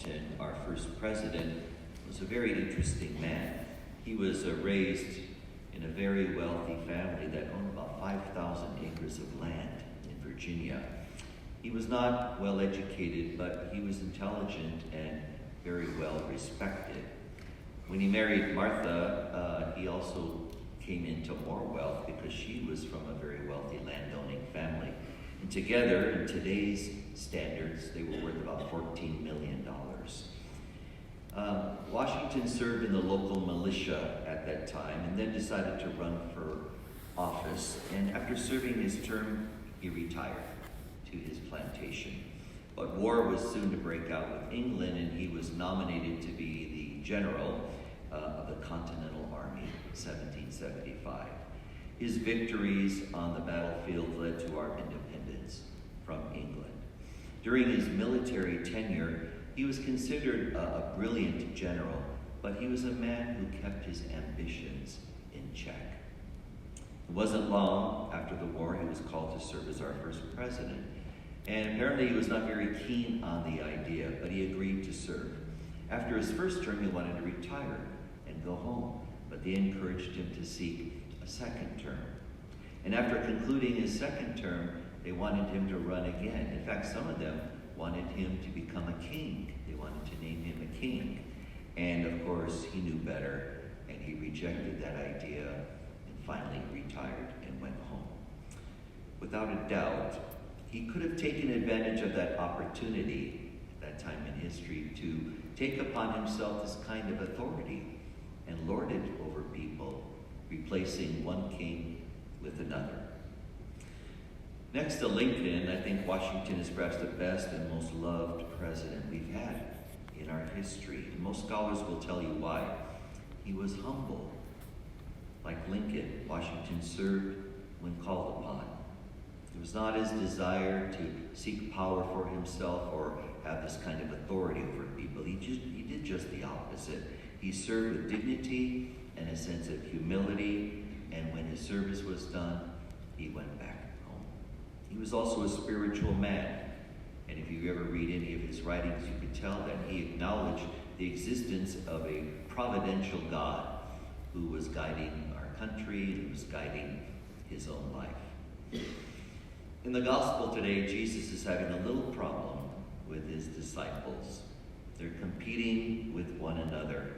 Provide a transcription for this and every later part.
Washington, our first president, was a very interesting man. He was raised in a very wealthy family that owned about 5,000 acres of land in Virginia. He was not well educated, but he was intelligent and very well respected. When he married Martha, he also came into more wealth because she was from a very wealthy landowning family. And together, in today's standards, they were worth about $14 million. Washington served in the local militia at that time and then decided to run for office. And after serving his term, he retired to his plantation. But war was soon to break out with England, and he was nominated to be the general of the Continental Army in 1775. His victories on the battlefield led to our independence from England. During his military tenure, he was considered a brilliant general, but he was a man who kept his ambitions in check. It wasn't long after the war he was called to serve as our first president. And apparently he was not very keen on the idea, but he agreed to serve. After his first term, he wanted to retire and go home, but they encouraged him to seek a second term. And after concluding his second term, they wanted him to run again. In fact, some of them wanted him to become a king. They wanted to name him a king. And of course, he knew better, and he rejected that idea and finally retired and went home. Without a doubt, he could have taken advantage of that opportunity at that time in history to take upon himself this kind of authority and lord it over people, replacing one king with another. Next to Lincoln, I think Washington is perhaps the best and most loved president we've had in our history. And most scholars will tell you why. He was humble. Like Lincoln, Washington served when called upon. It was not his desire to seek power for himself or have this kind of authority over people. He did just the opposite. He served with dignity and a sense of humility, and when his service was done, he went back home. He was also a spiritual man, and if you ever read any of his writings, you could tell that he acknowledged the existence of a providential God who was guiding our country, who was guiding his own life. In the gospel today, Jesus is having a little problem with his disciples. They're competing with one another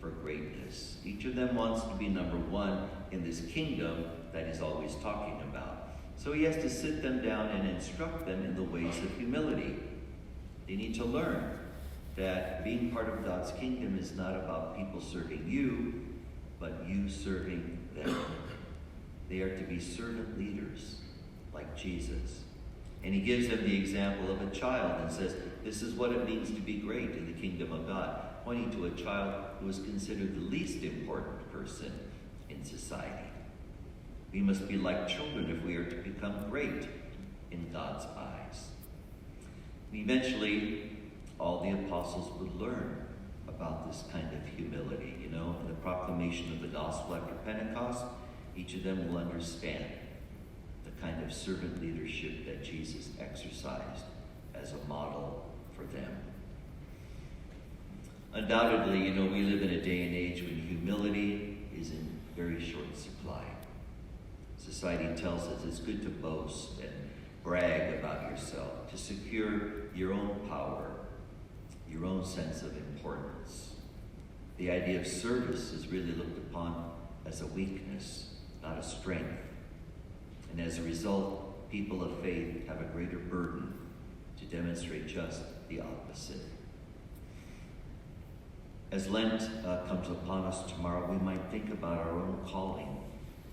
for greatness. Each of them wants to be number one in this kingdom that he's always talking about. So he has to sit them down and instruct them in the ways of humility. They need to learn that being part of God's kingdom is not about people serving you, but you serving them. They are to be servant leaders, like Jesus. And he gives them the example of a child and says, this is what it means to be great in the kingdom of God, pointing to a child who is considered the least important person in society. We must be like children if we are to become great in God's eyes. And eventually, all the apostles would learn about this kind of humility. In the proclamation of the gospel after Pentecost, each of them will understand the kind of servant leadership that Jesus exercised as a model for them. Undoubtedly, we live in a day and age when humility is in very short supply. Society tells us it's good to boast and brag about yourself, to secure your own power, your own sense of importance. The idea of service is really looked upon as a weakness, not a strength. And as a result, people of faith have a greater burden to demonstrate just the opposite. As Lent comes upon us tomorrow, we might think about our own calling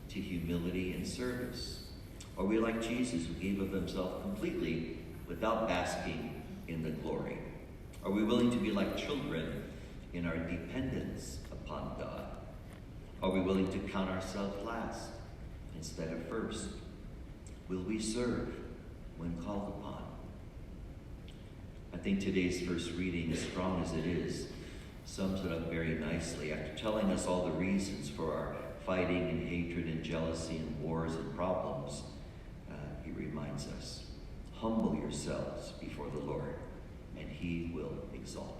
to humility and service. Are we like Jesus, who gave of himself completely without basking in the glory? Are we willing to be like children in our dependence upon God? Are we willing to count ourselves last instead of first? Will we serve when called upon? I think today's first reading, as strong as it is, sums it up very nicely. After telling us all the reasons for our fighting and hatred and jealousy and wars and problems, he reminds us, humble yourselves before the Lord, and he will exalt